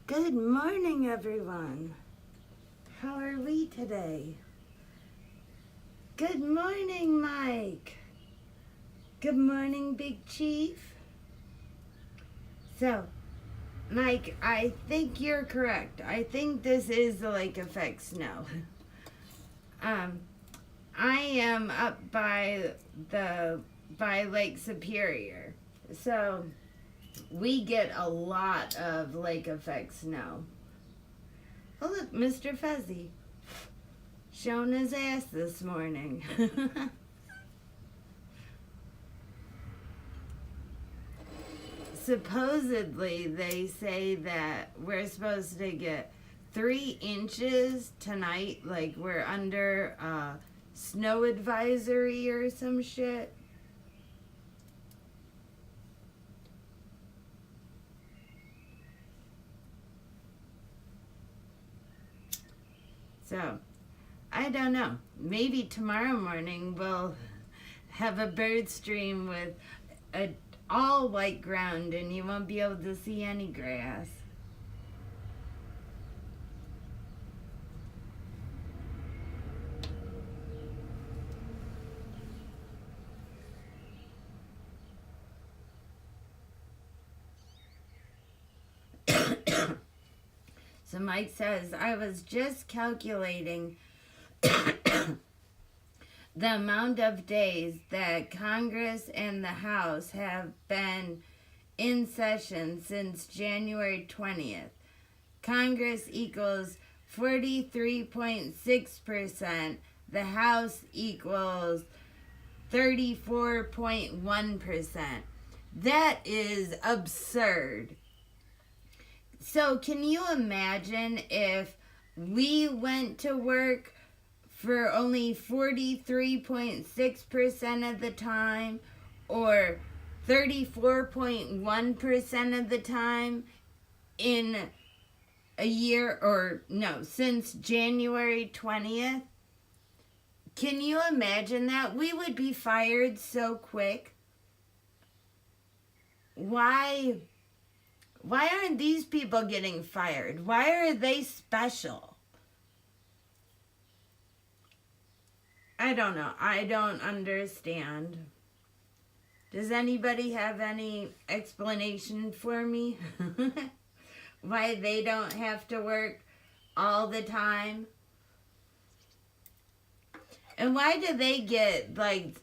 Good morning, everyone. How are we today? Good morning, Mike. Good morning, Big Chief. So, Mike, I think you're correct. I think this is the lake effect snow. I am up by Lake Superior. So, we get a lot of lake effect snow. Oh, look, Mr. Fuzzy. Showing his ass this morning. Supposedly, they say that we're supposed to get 3 inches tonight. Like, we're under snow advisory or some shit. So, I don't know. Maybe tomorrow morning we'll have a bird stream with all white ground and you won't be able to see any grass. So Mike says, I was just calculating the amount of days that Congress and the House have been in session since January 20th. Congress equals 43.6%. The House equals 34.1%. That is absurd. So can you imagine if we went to work for only 43.6% of the time or 34.1% of the time in a year, or no, since January 20th? Can you imagine that? We would be fired so quick. Why aren't these people getting fired? Why are they special? I don't know. I don't understand. Does anybody have any explanation for me? Why they don't have to work all the time? And why do they get, like,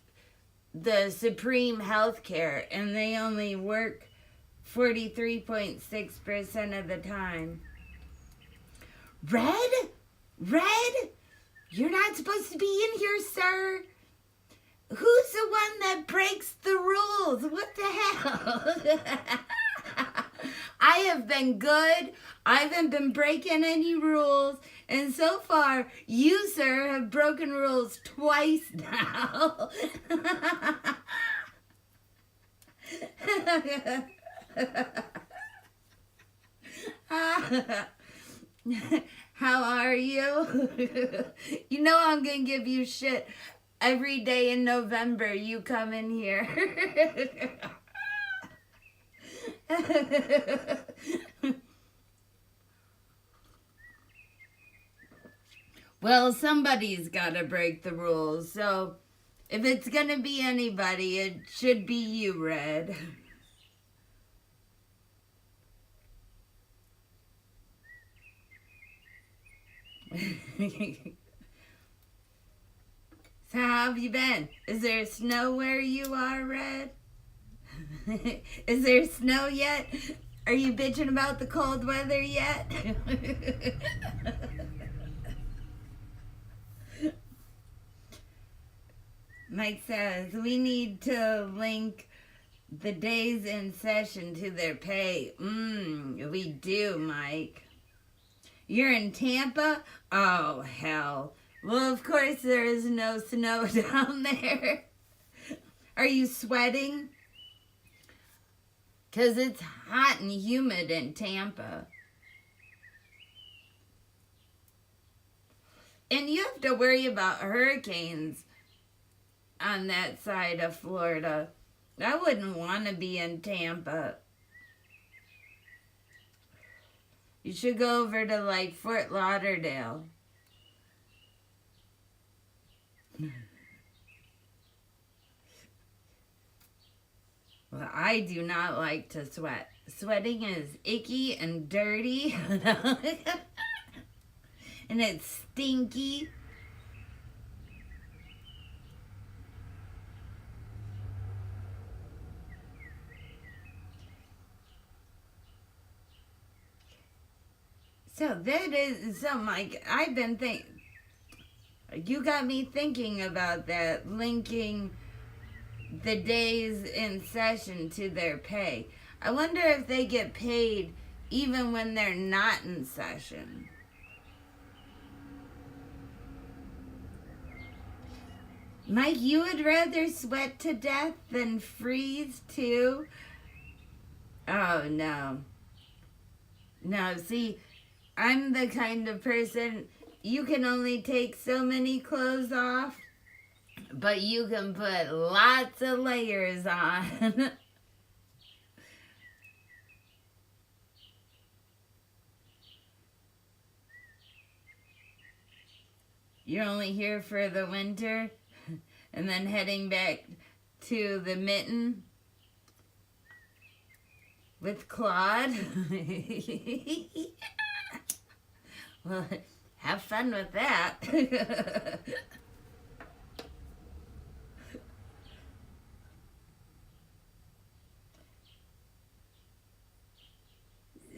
the supreme health care and they only work 43.6% of the time? Red? Red? You're not supposed to be in here, sir. Who's the one that breaks the rules? What the hell? I have been good. I haven't been breaking any rules. And so far, you, sir, have broken rules twice now. How are you? You know I'm going to give you shit every day in November you come in here. Well, somebody's got to break the rules, so if it's going to be anybody, it should be you, Red. So how have you been? Is there snow where you are, Red? Is there snow yet? Are you bitching about the cold weather yet? Mike says, we need to link the days in session to their pay. We do, Mike. You're in Tampa? Oh, hell. Well, of course there is no snow down there. Are you sweating? Because it's hot and humid in Tampa. And you have to worry about hurricanes on that side of Florida. I wouldn't want to be in Tampa. You should go over to, like, Fort Lauderdale. Well, I do not like to sweat. Sweating is icky and dirty. And it's stinky. So Mike, I've been you got me thinking about that, linking the days in session to their pay. I wonder if they get paid even when they're not in session. Mike, you would rather sweat to death than freeze too? Oh, no. No, see, I'm the kind of person, you can only take so many clothes off, but you can put lots of layers on. You're only here for the winter and then heading back to the mitten with Claude. Well, have fun with that.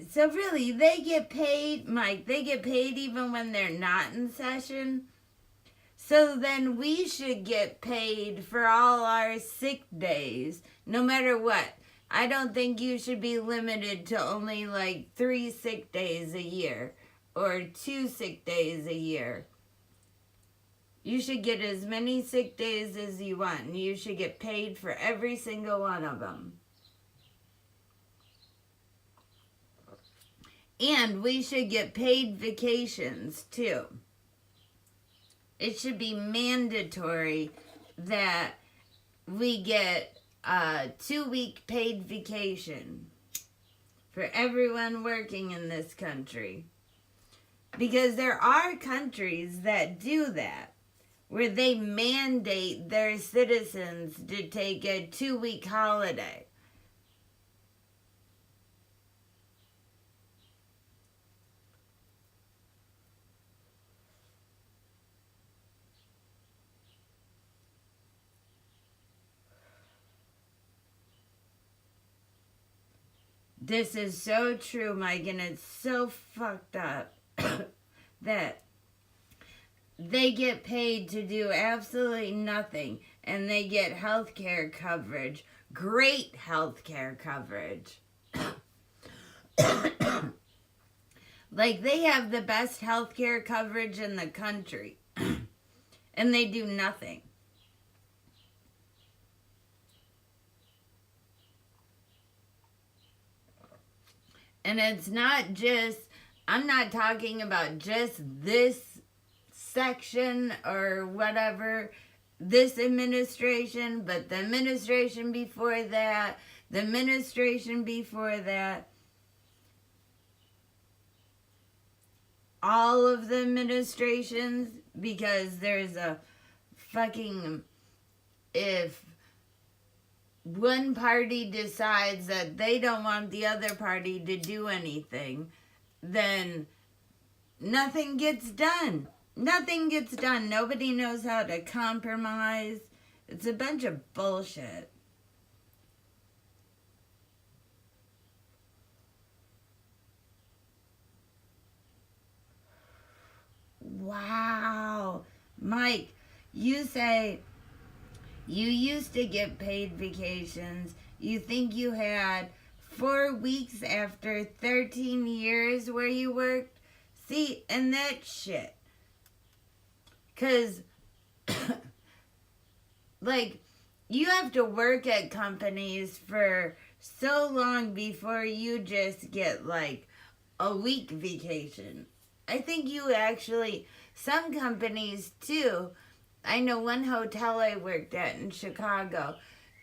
So really, they get paid, Mike, they get paid even when they're not in session. So then we should get paid for all our sick days, no matter what. I don't think you should be limited to only like 3 sick days a year or 2 sick days a year. You should get as many sick days as you want, and you should get paid for every single one of them. And we should get paid vacations too. It should be mandatory that we get a 2-week paid vacation for everyone working in this country. Because there are countries that do that, where they mandate their citizens to take a 2-week holiday. This is so true, Mike, and it's so fucked up. that they get paid to do absolutely nothing, and they get health care coverage, great health care coverage. Like, they have the best health care coverage in the country, and they do nothing. And it's not just, I'm not talking about just this section or whatever, this administration, but the administration before that, the administration before that, all of the administrations, because there's a fucking, if one party decides that they don't want the other party to do anything, then nothing gets done. Nothing gets done. Nobody knows how to compromise. It's a bunch of bullshit. Wow. Mike, you say you used to get paid vacations. You think you had 4 weeks after 13 years where you worked? See, and that shit. Because, like, you have to work at companies for so long before you just get, like, a week vacation. I think you actually, some companies too, I know one hotel I worked at in Chicago,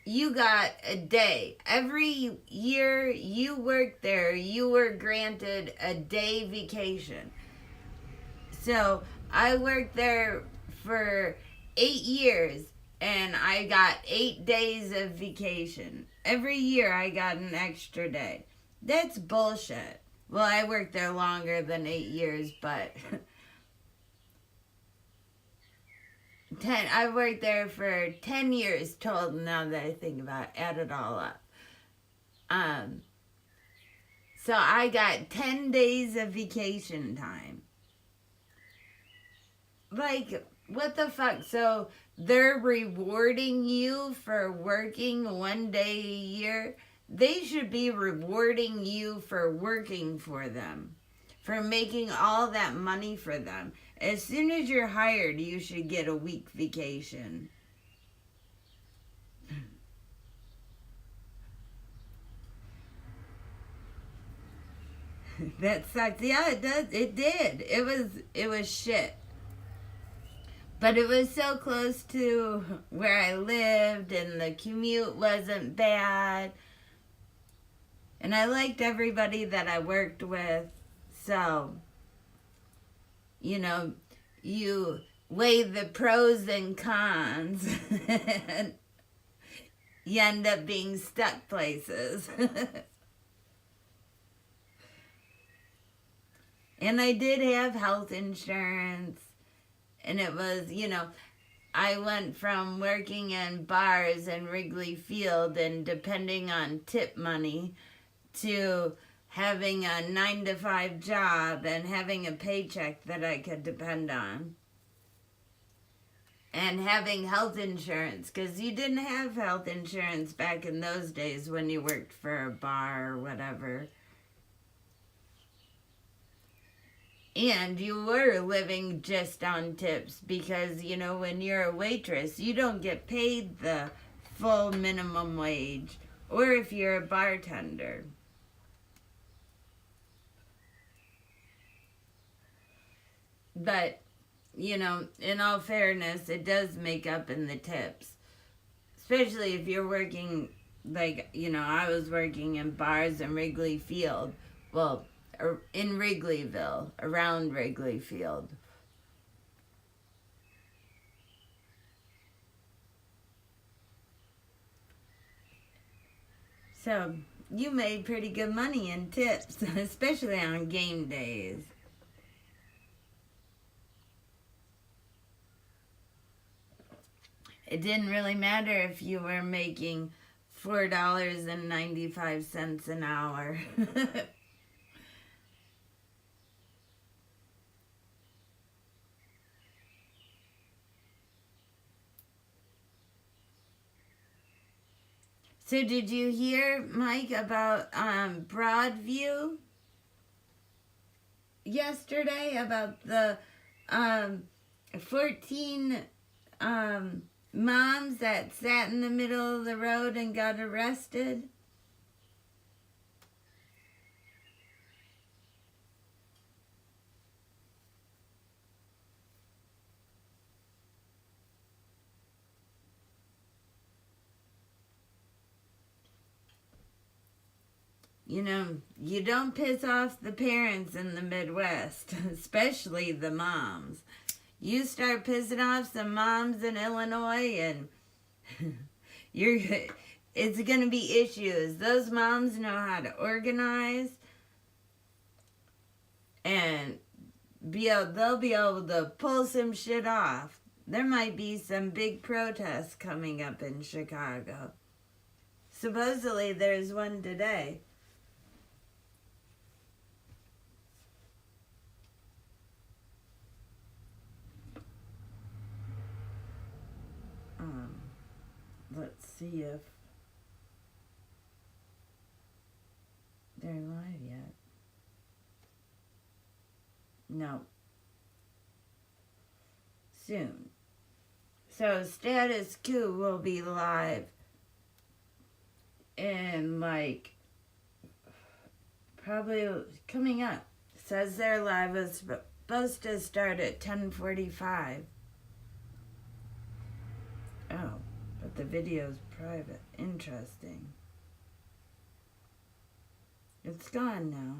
you got a day. Every year you worked there, you were granted a day vacation. So I worked there for 8 years, and I got 8 days of vacation. Every year I got an extra day. That's bullshit. Well, I worked there longer than 8 years, but I worked there for 10 years total, now that I think about it, add it all up. So I got 10 days of vacation time. Like, what the fuck? So they're rewarding you for working 1 day a year? They should be rewarding you for working for them, for making all that money for them. As soon as you're hired, you should get a week vacation. That sucks. Yeah, it does. It did. It was shit. But it was so close to where I lived, and the commute wasn't bad. And I liked everybody that I worked with. So, you know, you weigh the pros and cons. And you end up being stuck places. And I did have health insurance. And it was, you know, I went from working in bars in Wrigley Field and depending on tip money to having a 9-to-5 job and having a paycheck that I could depend on. And having health insurance, because you didn't have health insurance back in those days when you worked for a bar or whatever. And you were living just on tips because, you know, when you're a waitress, you don't get paid the full minimum wage, or if you're a bartender. But, you know, in all fairness, it does make up in the tips. Especially if you're working, like, you know, I was working in bars in Wrigley Field. Well, in Wrigleyville, around Wrigley Field. So, you made pretty good money in tips, especially on game days. It didn't really matter if you were making $4.95 an hour. So did you hear, Mike, about Broadview yesterday, about the 14 moms that sat in the middle of the road and got arrested? You know, you don't piss off the parents in the Midwest, especially the moms. You start pissing off some moms in Illinois and it's going to be issues. Those moms know how to organize and they'll be able to pull some shit off. There might be some big protests coming up in Chicago. Supposedly there's one today. Let's see if they're live yet. No. Soon. So Status Quo will be live in probably coming up. It says their live is supposed to start at 10:45. Oh, but the video's private. Interesting. It's gone now.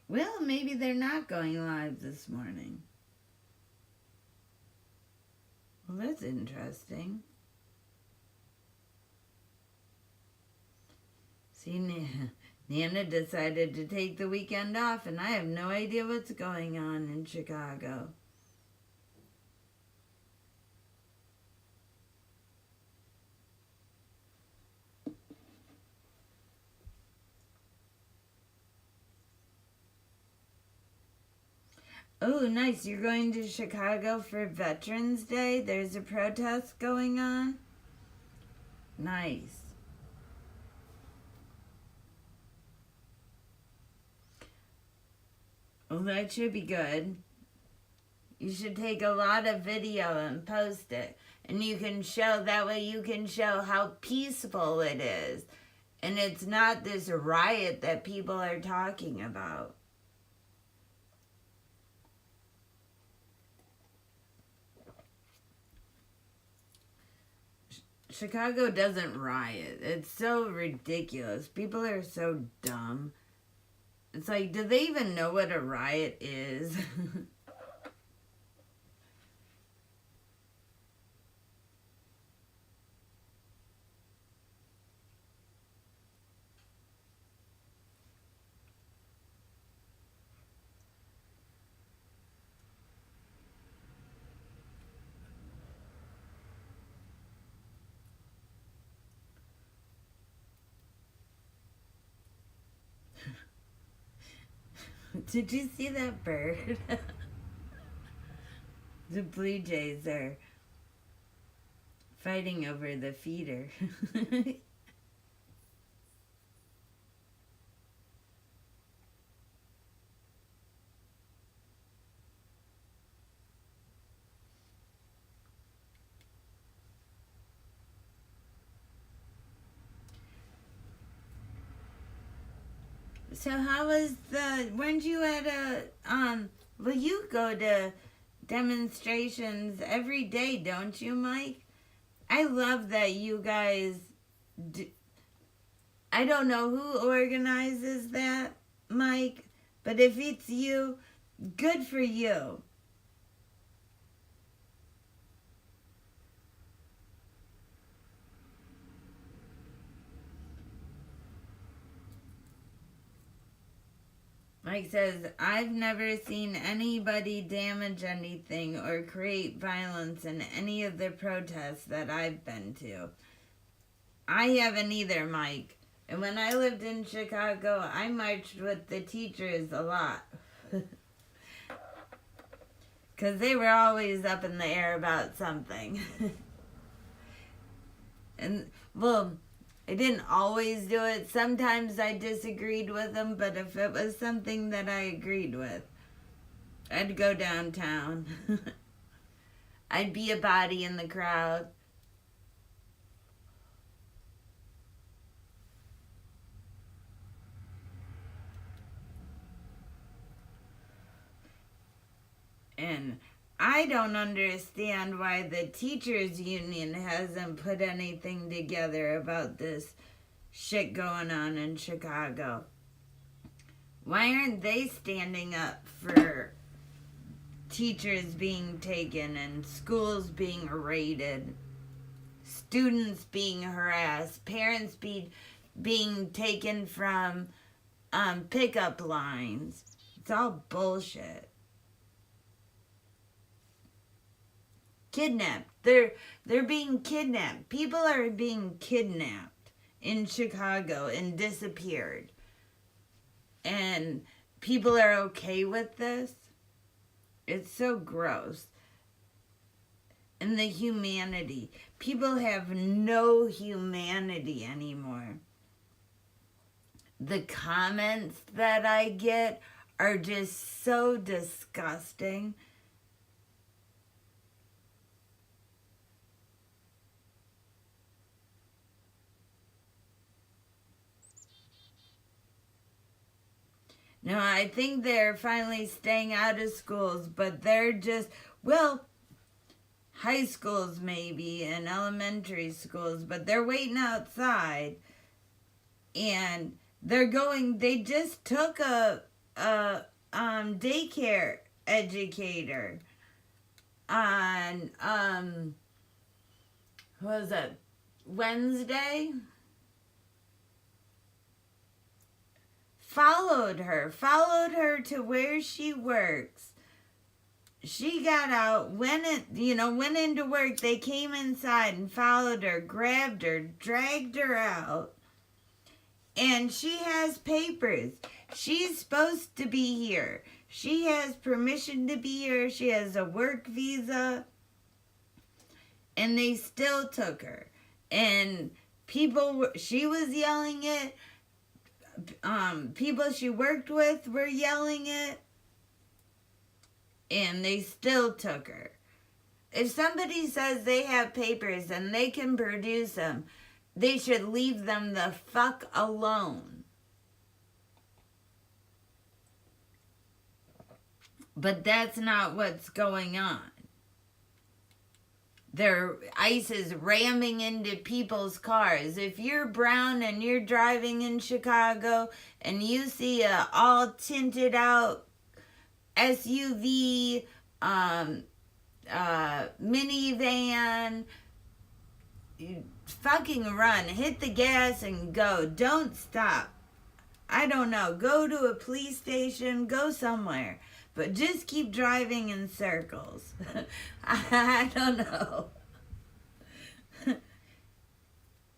Well, maybe they're not going live this morning. Well, that's interesting. See, Nana decided to take the weekend off, and I have no idea what's going on in Chicago. Oh, nice. You're going to Chicago for Veterans Day? There's a protest going on? Nice. Well, that should be good. You should take a lot of video and post it. And you can show, that way you can show how peaceful it is. And it's not this riot that people are talking about. Chicago doesn't riot. It's so ridiculous. People are so dumb. It's like, do they even know what a riot is? Did you see that bird? The Blue Jays are fighting over the feeder. So how was weren't you at well, you go to demonstrations every day, don't you, Mike? I love that you guys I don't know who organizes that, Mike, but if it's you, good for you. Mike says, I've never seen anybody damage anything or create violence in any of the protests that I've been to. I haven't either, Mike. And when I lived in Chicago, I marched with the teachers a lot. Because they were always up in the air about something. And Well, I didn't always do it. Sometimes I disagreed with them, but if it was something that I agreed with, I'd go downtown. I'd be a body in the crowd. And I don't understand why the teachers union hasn't put anything together about this shit going on in Chicago. Why aren't they standing up for teachers being taken and schools being raided, students being harassed, parents being taken from pickup lines? It's all bullshit. Kidnapped. They're being kidnapped. People are being kidnapped in Chicago and disappeared. And people are okay with this. It's so gross. And the humanity. People have no humanity anymore. The comments that I get are just so disgusting. No, I think they're finally staying out of schools, but they're just, well, high schools maybe and elementary schools, but they're waiting outside. And they just took a daycare educator on, what was that, Wednesday? Followed her to where she works. She got out, went into work. They came inside and followed her, grabbed her, dragged her out. And she has papers. She's supposed to be here. She has permission to be here. She has a work visa. And they still took her. And she was yelling it. People she worked with were yelling it, and they still took her. If somebody says they have papers and they can produce them, they should leave them the fuck alone. But that's not what's going on. ICE is ramming into people's cars. If you're brown and you're driving in Chicago and you see a all tinted out SUV, minivan, you fucking run. Hit the gas and go. Don't stop. I don't know. Go to a police station. Go somewhere. But just keep driving in circles. I don't know.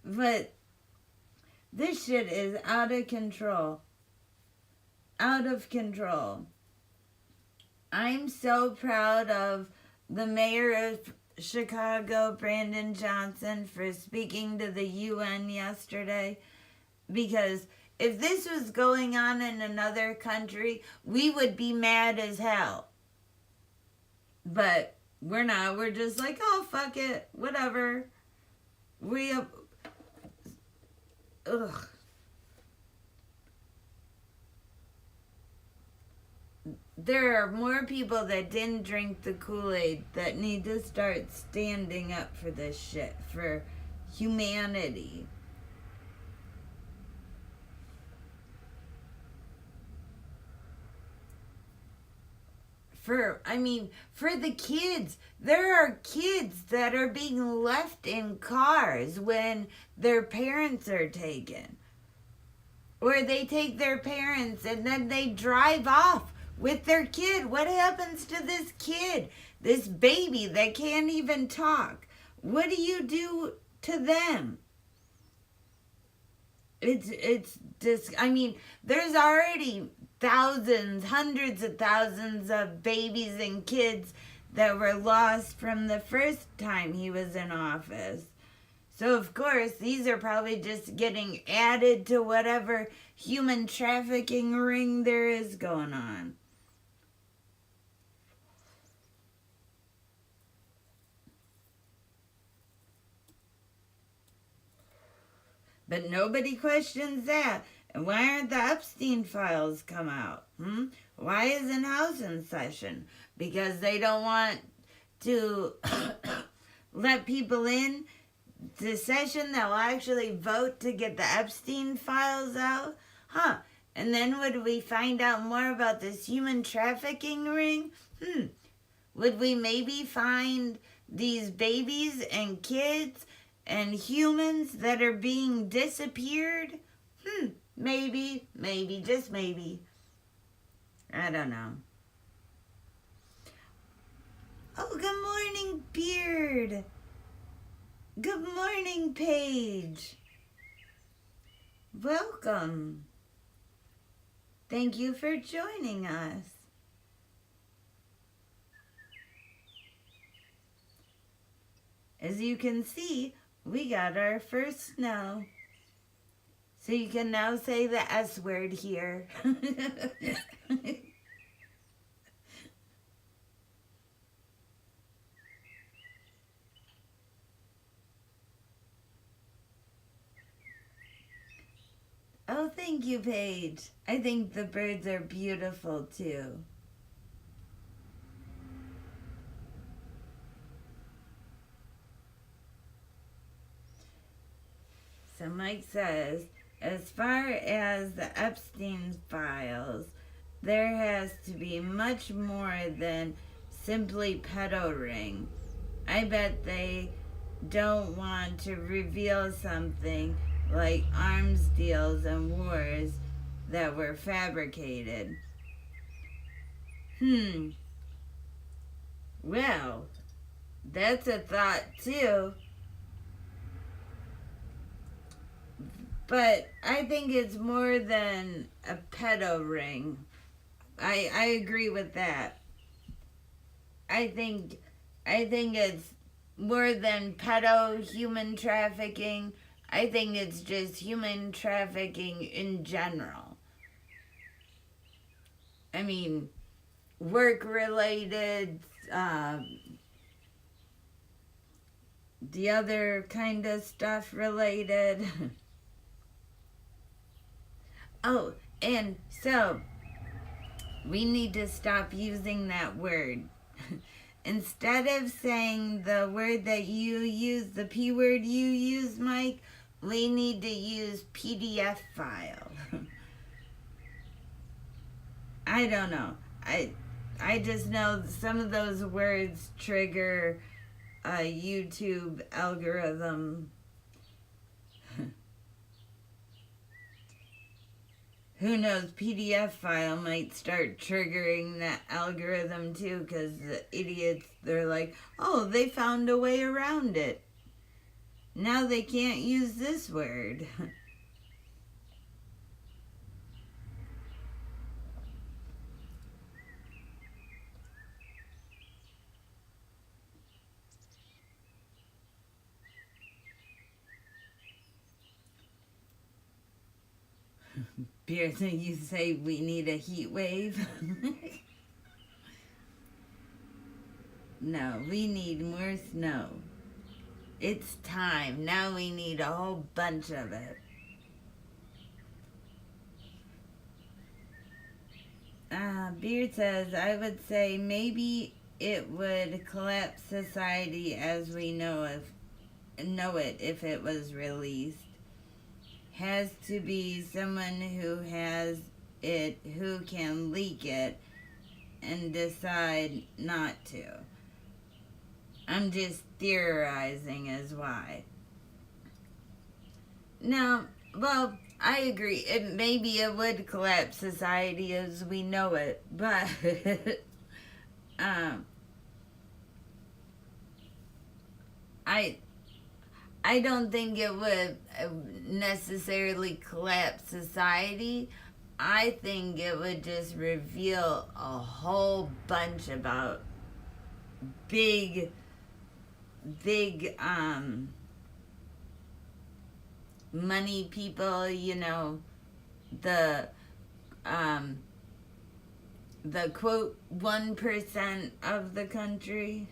But this shit is out of control. Out of control. I'm so proud of the mayor of Chicago, Brandon Johnson, for speaking to the UN yesterday. Because if this was going on in another country, we would be mad as hell. But we're not. We're just like, oh, fuck it. Whatever. Ugh. There are more people that didn't drink the Kool-Aid that need to start standing up for this shit. For humanity. For the kids. There are kids that are being left in cars when their parents are taken. Or they take their parents and then they drive off with their kid. What happens to this kid? This baby that can't even talk. What do you do to them? There's already thousands, hundreds of thousands of babies and kids that were lost from the first time he was in office. So, of course, these are probably just getting added to whatever human trafficking ring there is going on. But nobody questions that. And why aren't the Epstein files come out? Why isn't House in session? Because they don't want to let people in the session that will actually vote to get the Epstein files out? Huh. And then would we find out more about this human trafficking ring? Would we maybe find these babies and kids and humans that are being disappeared? Maybe, just maybe. I don't know. Oh, good morning, Beard. Good morning, Paige. Welcome. Thank you for joining us. As you can see, we got our first snow. So you can now say the S word here. Oh, thank you, Paige. I think the birds are beautiful too. So Mike says, as far as the Epstein files, there has to be much more than simply pedo ring. I bet they don't want to reveal something like arms deals and wars that were fabricated. Well, that's a thought too. But I think it's more than a pedo ring. I agree with that. I think it's more than pedo human trafficking. I think it's just human trafficking in general. I mean, work related, the other kind of stuff related. Oh, and so we need to stop using that word. Instead of saying the word that you use, the P word you use, Mike, we need to use PDF file. I don't know. I just know some of those words trigger a YouTube algorithm. Who knows, PDF file might start triggering that algorithm too, because the idiots, they're like, oh, they found a way around it. Now they can't use this word. Pearson, you say we need a heat wave? No, we need more snow. It's time. Now we need a whole bunch of it. Beard says, I would say maybe it would collapse society as we know it if it was released. Has to be someone who has it, who can leak it and decide not to. I'm just theorizing as why. Now, well, I agree. Maybe it would collapse society as we know it, but I don't think it would necessarily collapse society. I think it would just reveal a whole bunch about big money people, the um the quote 1% of the country.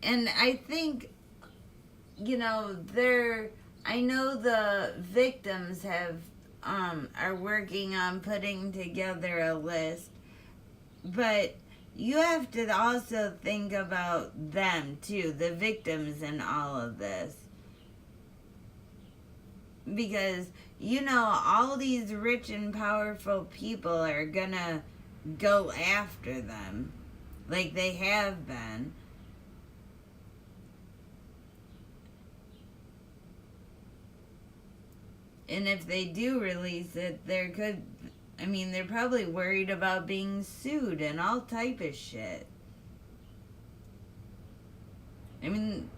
And I think, I know the victims are working on putting together a list, but you have to also think about them too, the victims in all of this. Because, all these rich and powerful people are gonna go after them, like they have been. And if they do release it, they're probably worried about being sued and all type of shit. I mean,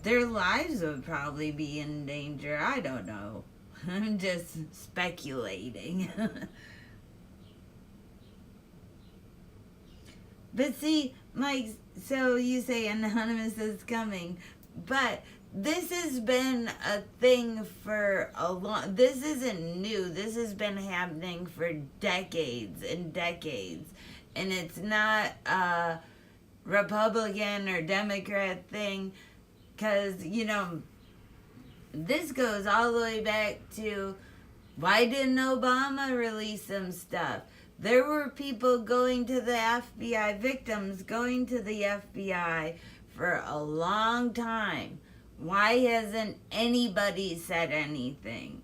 their lives would probably be in danger. I don't know. I'm just speculating. But see, Mike, so you say Anonymous is coming, but this has been a thing for a long... This isn't new. This has been happening for decades and decades. And it's not a Republican or Democrat thing. Because, this goes all the way back to, why didn't Obama release some stuff? There were people going to the FBI, victims going to the FBI for a long time. Why hasn't anybody said anything?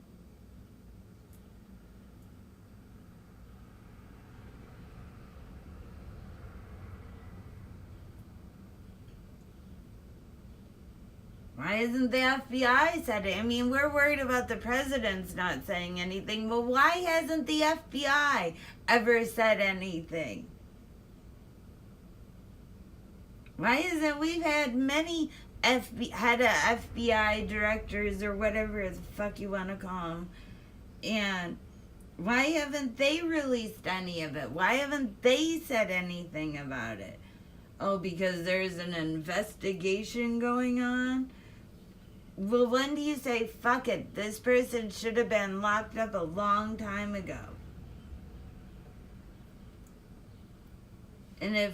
Why isn't the FBI said it? I mean, we're worried about the president's not saying anything, but why hasn't the FBI ever said anything? Why isn't... We've had many FBI directors or whatever the fuck you want to call them, and why haven't they released any of it? Why haven't they said anything about it? Oh, because there's an investigation going on? Well, when do you say, fuck it, this person should have been locked up a long time ago? And if...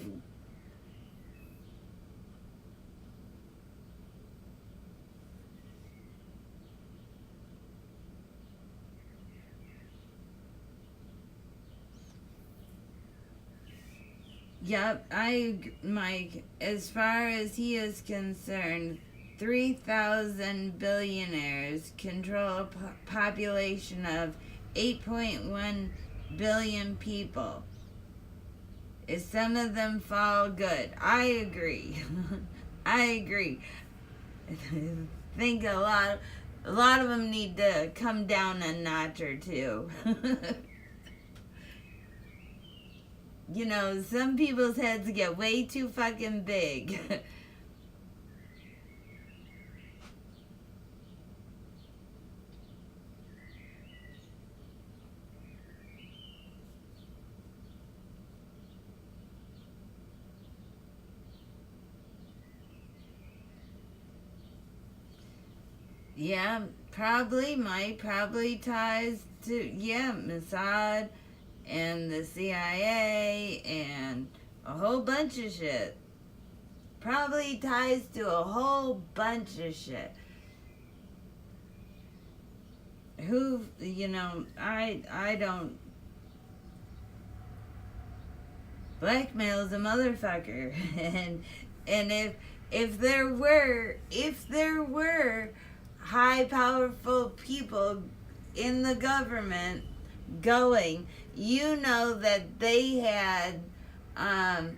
Yep, Mike, as far as he is concerned, 3,000 billionaires control a population of 8.1 billion people. If some of them fall, good. I agree. I agree. I think a lot of them need to come down a notch or two. Some people's heads get way too fucking big. Yeah, probably ties to, Mossad and the CIA and a whole bunch of shit. Probably ties to a whole bunch of shit. Who, I don't... Blackmail's a motherfucker. and if there were high powerful people in the government going, that they had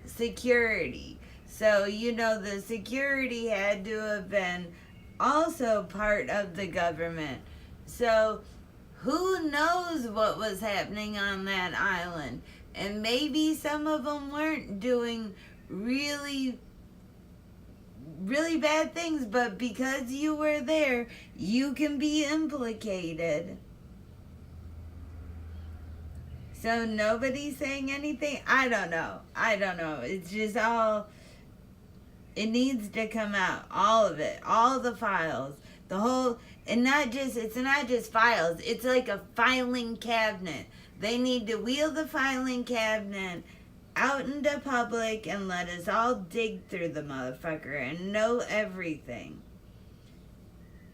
security. So, the security had to have been also part of the government. So, who knows what was happening on that island? And maybe some of them weren't doing really, really bad things, but because you were there, you can be implicated. So nobody's saying anything? I don't know. It's just all... It needs to come out. All of it. All the files. The whole, and it's not just files. It's like a filing cabinet. They need to wheel the filing cabinet out into public and let us all dig through the motherfucker and know everything.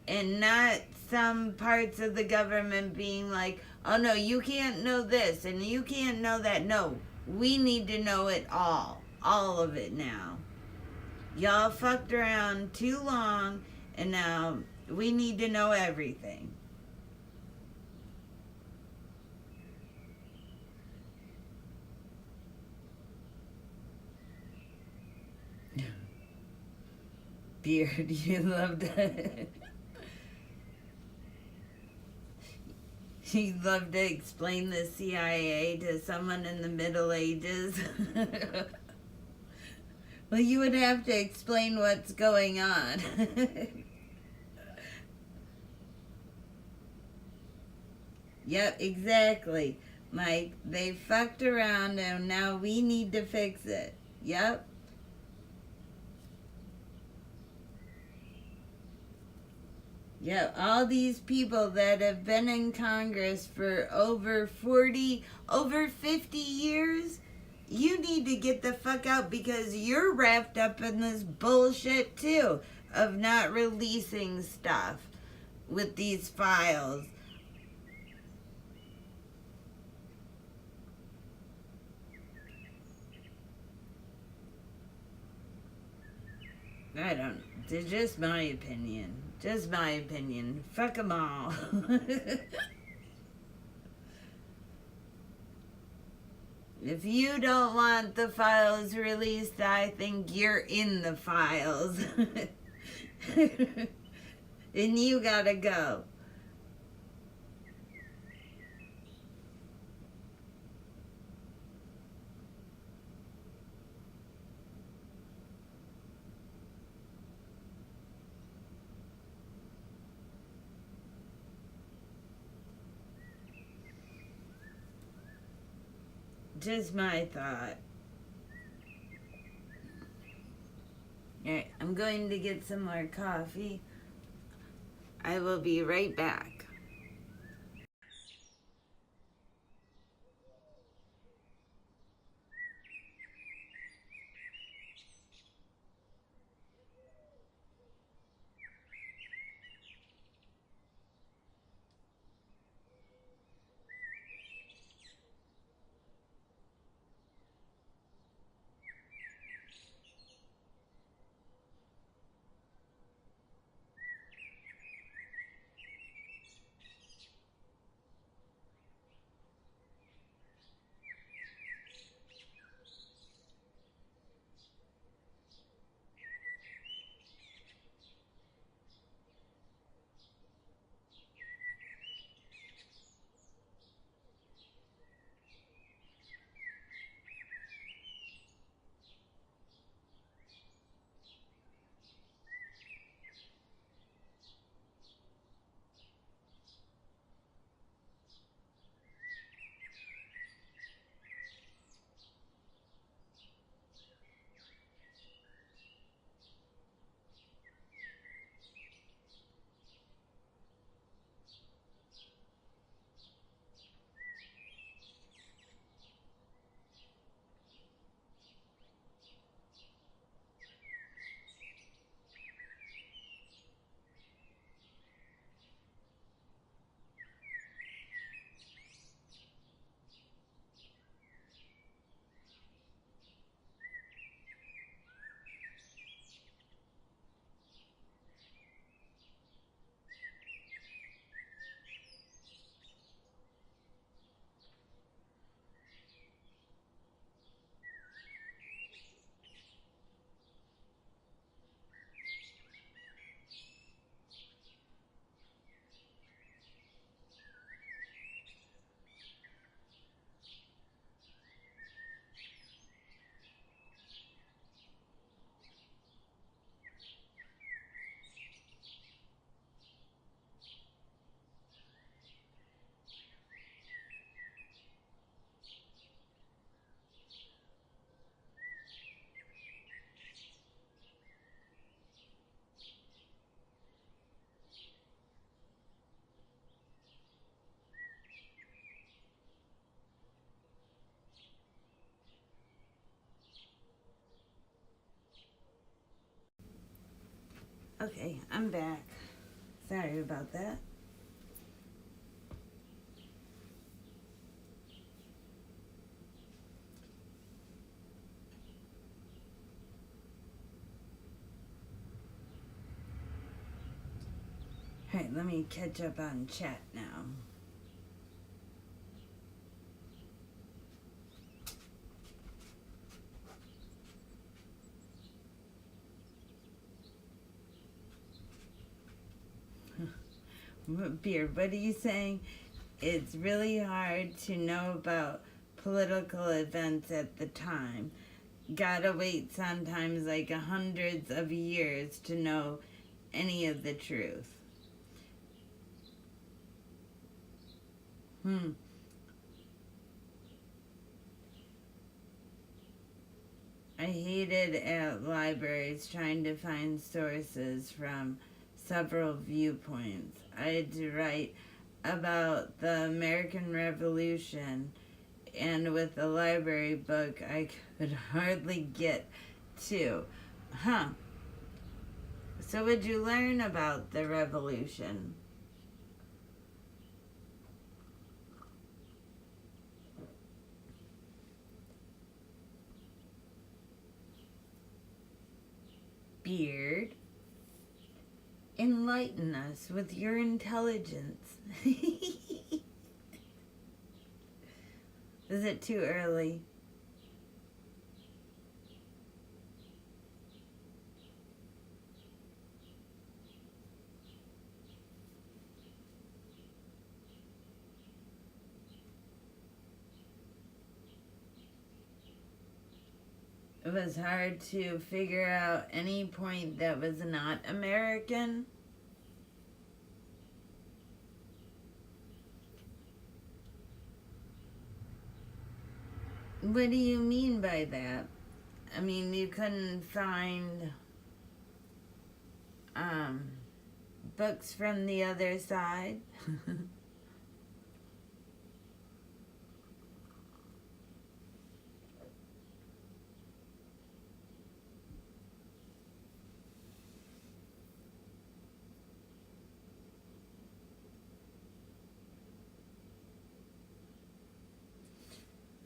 And not some parts of the government being like, oh no, you can't know this and you can't know that. No, we need to know it all. All of it now. Y'all fucked around too long, and now we need to know everything. Beard, you love that. You'd love to explain the CIA to someone in the Middle Ages. Well, you would have to explain what's going on. Yep, exactly. Mike, they fucked around and now we need to fix it. Yep. Yeah, all these people that have been in Congress for over 50 years, you need to get the fuck out because you're wrapped up in this bullshit too of not releasing stuff with these files. I don't, it's just my opinion. Just my opinion. Fuck them all. If you don't want the files released, I think you're in the files. And you gotta go. Just my thought. Alright, I'm going to get some more coffee. I will be right back. Okay, I'm back. Sorry about that. Alright, let me catch up on chat now. Beard, what are you saying? It's really hard to know about political events at the time. Gotta wait sometimes like hundreds of years to know any of the truth. I hated at libraries trying to find sources from several viewpoints. I had to write about the American Revolution, and with the library book, I could hardly get to. So, what'd you learn about the Revolution? Beard, enlighten us with your intelligence. Is it too early? It was hard to figure out any point that was not American. What do you mean by that? I mean, you couldn't find books from the other side?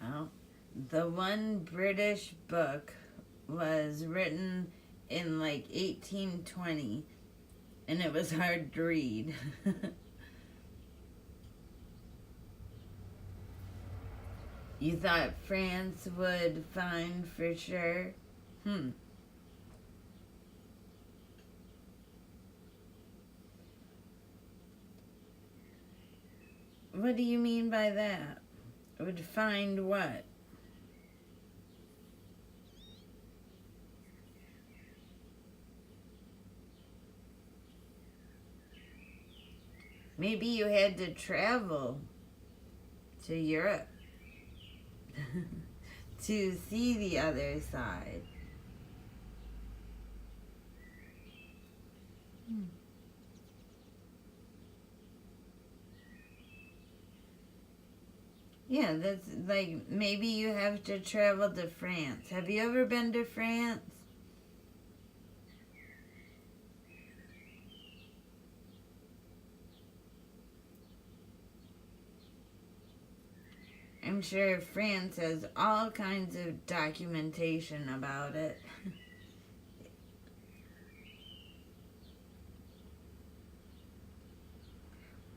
Oh, the one British book was written in like 1820, and it was hard to read. You thought France would find for sure? What do you mean by that? Would find what? Maybe you had to travel to Europe to see the other side. Yeah, that's like maybe you have to travel to France. Have you ever been to France? I'm sure France has all kinds of documentation about it.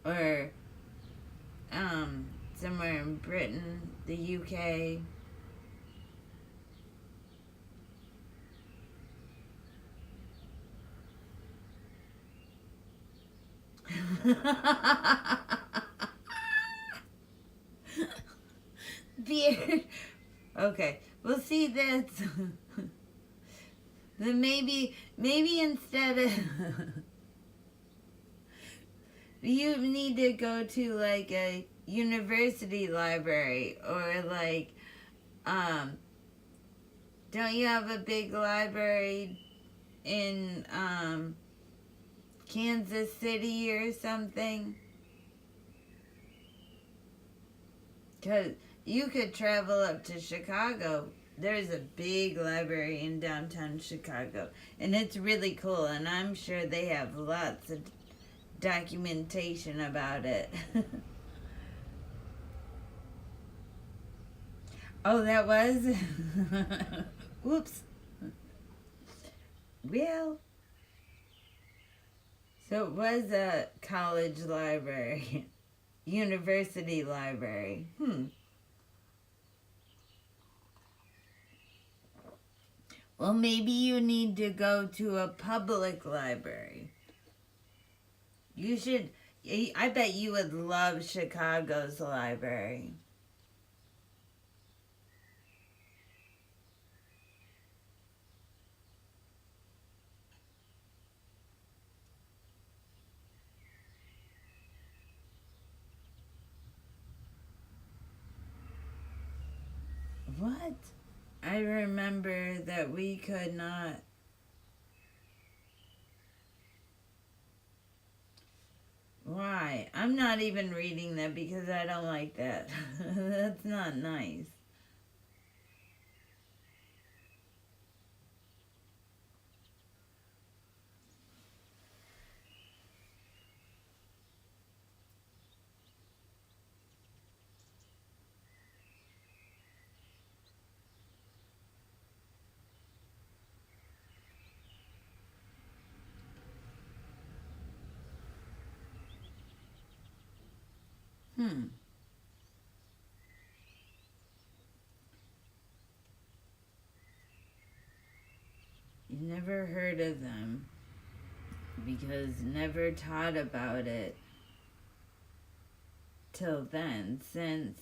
Or somewhere in Britain, the UK. Beard. Okay, well, see, that's then maybe instead of you need to go to like a university library, or like don't you have a big library in Kansas City or something? Because you could travel up to Chicago there's a big library in downtown Chicago, and it's really cool, and I'm sure they have lots of documentation about it. Oh, that was? Whoops. Well, so it was a college library, university library. Well, maybe you need to go to a public library. You should, I bet you would love Chicago's library. What? I remember that we could not. Why? I'm not even reading that because I don't like that. That's not nice. Hmm. You never heard of them because never taught about it till then. Since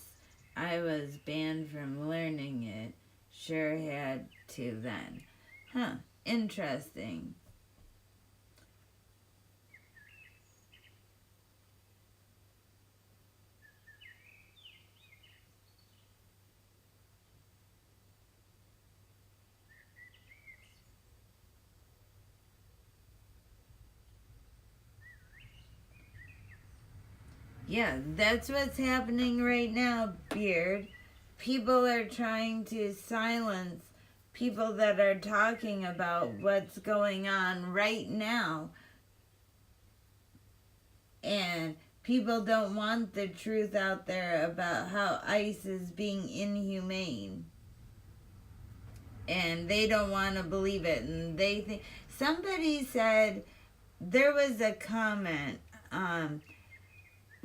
I was banned from learning it, sure had to then. Huh. Interesting. Yeah, that's what's happening right now, Beard. People are trying to silence people that are talking about what's going on right now. And people don't want the truth out there about how ICE is being inhumane. And they don't want to believe it. And they think. Somebody said there was a comment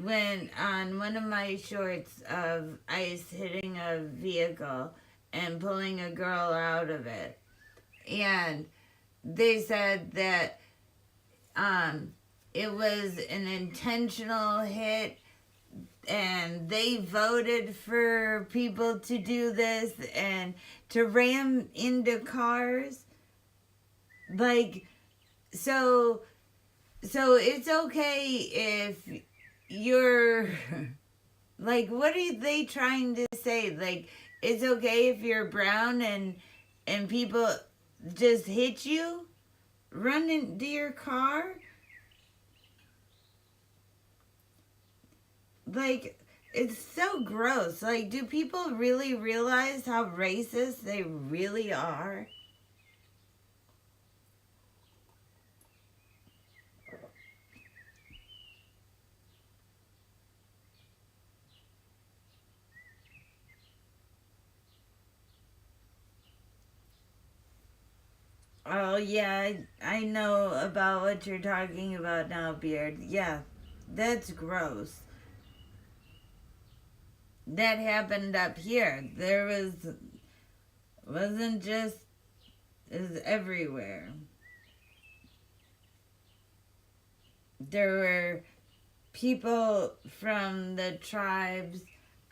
when on one of my shorts of ICE hitting a vehicle and pulling a girl out of it. And they said that it was an intentional hit and they voted for people to do this and to ram into cars. Like, so it's okay if you're like, what are they trying to say? Like, it's okay if you're brown and people just hit you, run into your car. Like, it's so gross. Like, do people really realize how racist they really are? Oh, yeah, I know about what you're talking about now, Beard. Yeah, that's gross. That happened up here. Wasn't just, it was everywhere. There were people from the tribes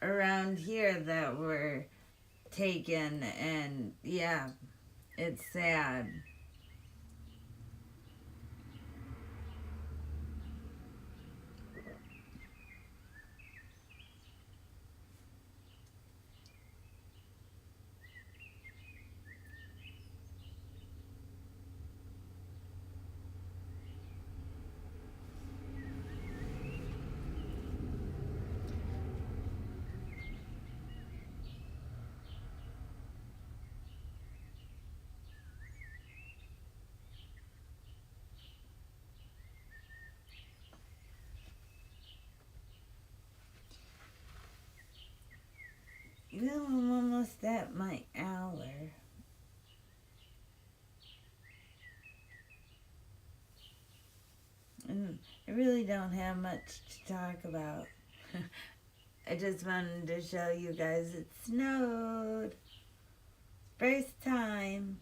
around here that were taken, and yeah, it's sad. my aller. And I really don't have much to talk about. I just wanted to show you guys it snowed. First time.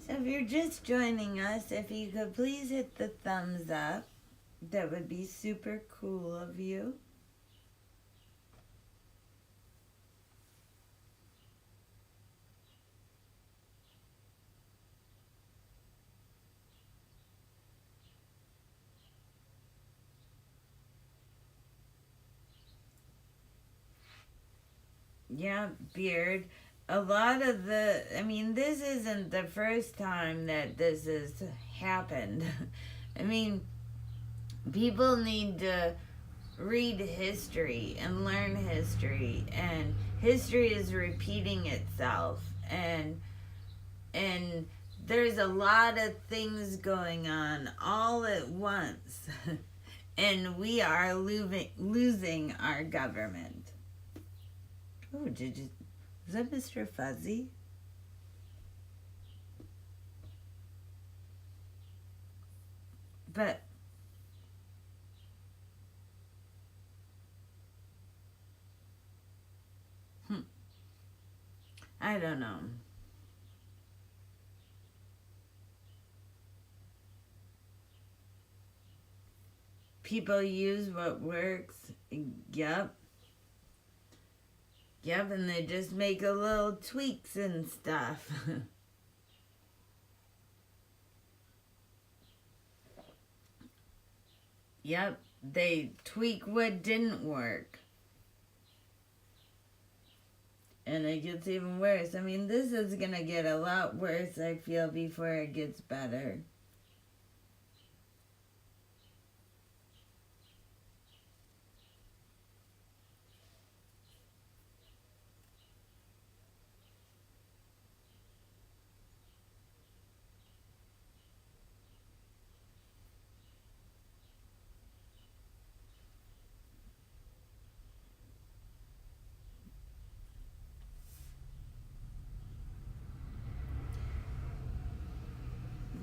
So if you're just joining us, if you could please hit the thumbs up, that would be super cool of you. Yeah, Beard. A lot of this isn't the first time that this has happened. I mean, people need to read history and learn history, and history is repeating itself, and there's a lot of things going on all at once, and we are losing our government. Oh, is that Mr. Fuzzy? But I don't know. People use what works. Yep. Yep, and they just make a little tweaks and stuff. Yep, they tweak what didn't work. And it gets even worse. I mean, this is going to get a lot worse, I feel, before it gets better.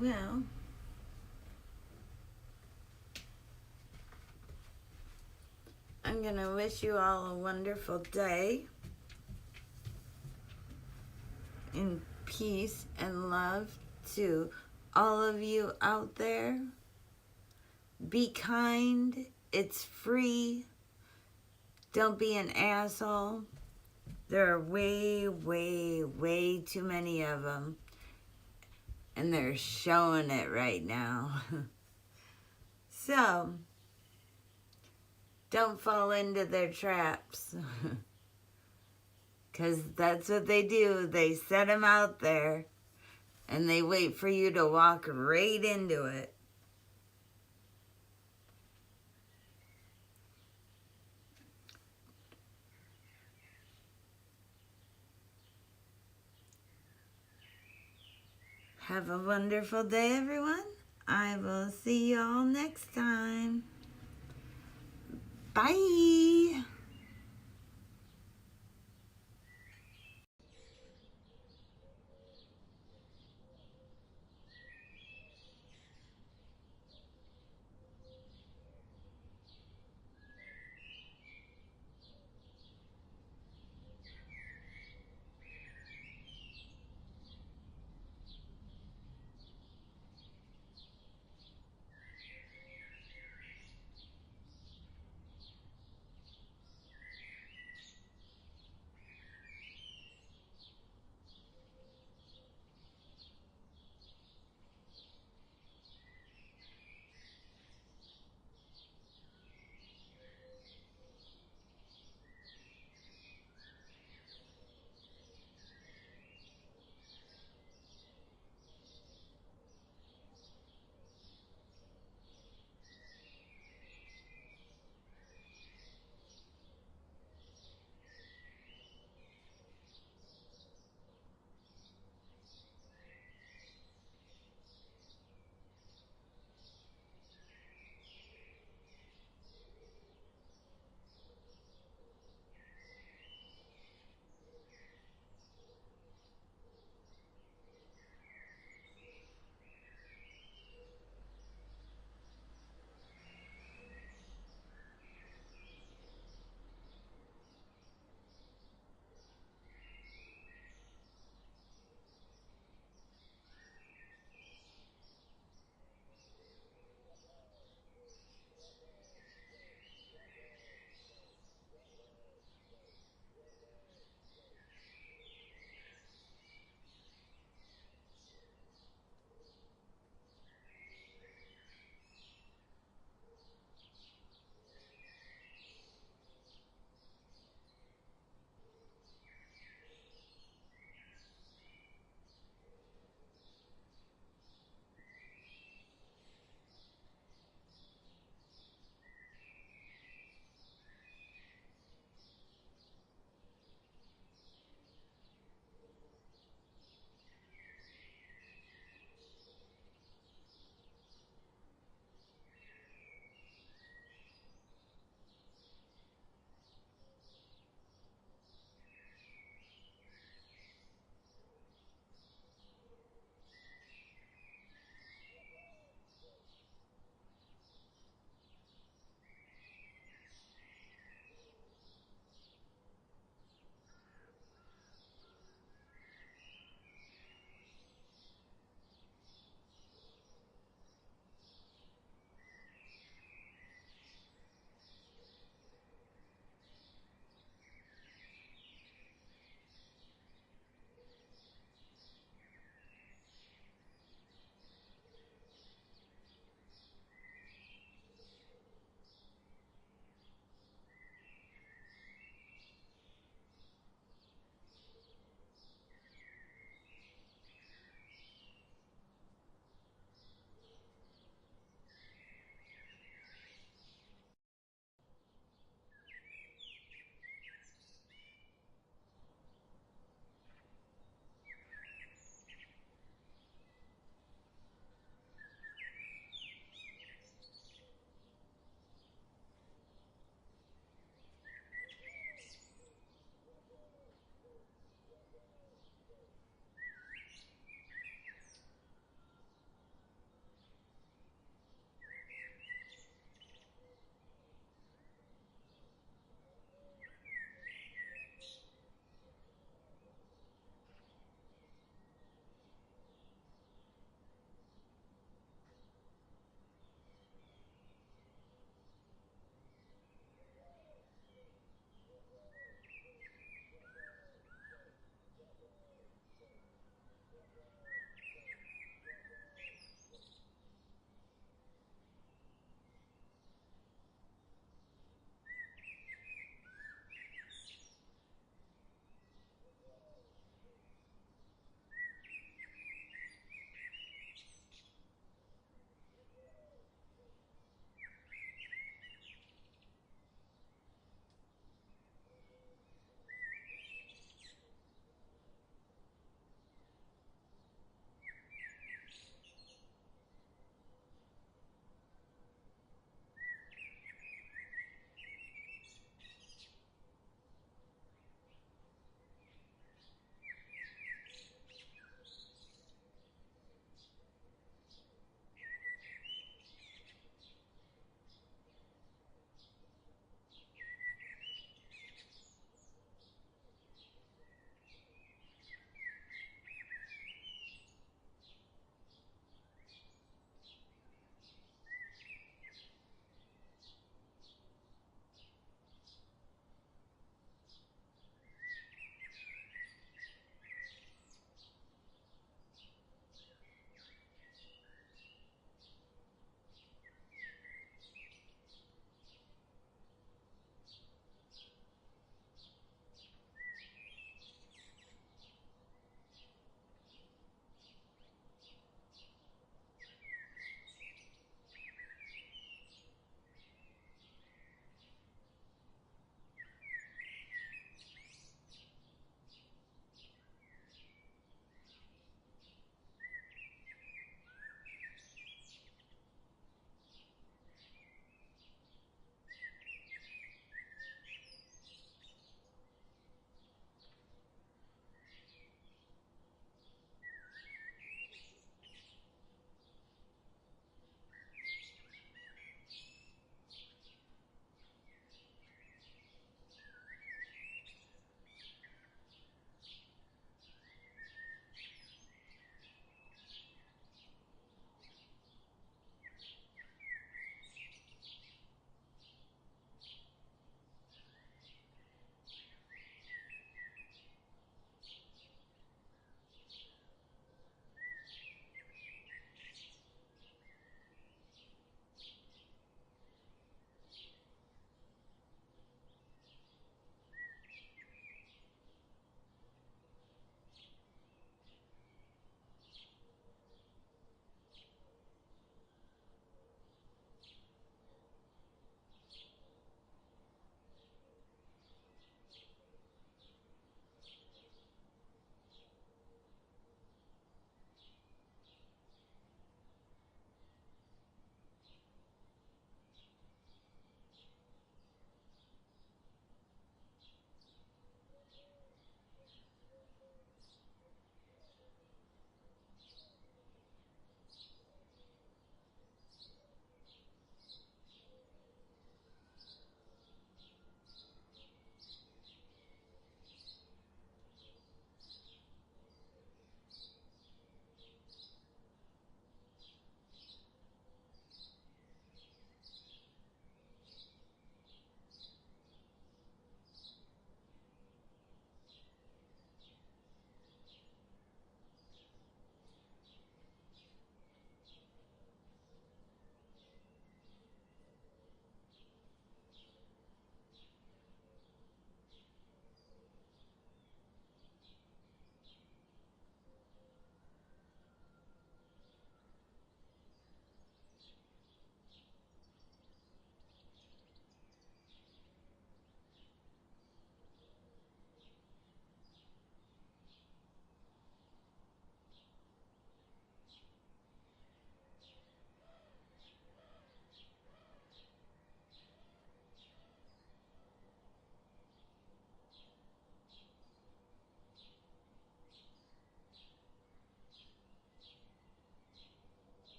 Well, I'm going to wish you all a wonderful day in peace and love to all of you out there. Be kind. It's free. Don't be an asshole. There are way, way, way too many of them. And they're showing it right now. So, don't fall into their traps. Because that's what they do. They set them out there. And they wait for you to walk right into it. Have a wonderful day, everyone. I will see you all next time. Bye.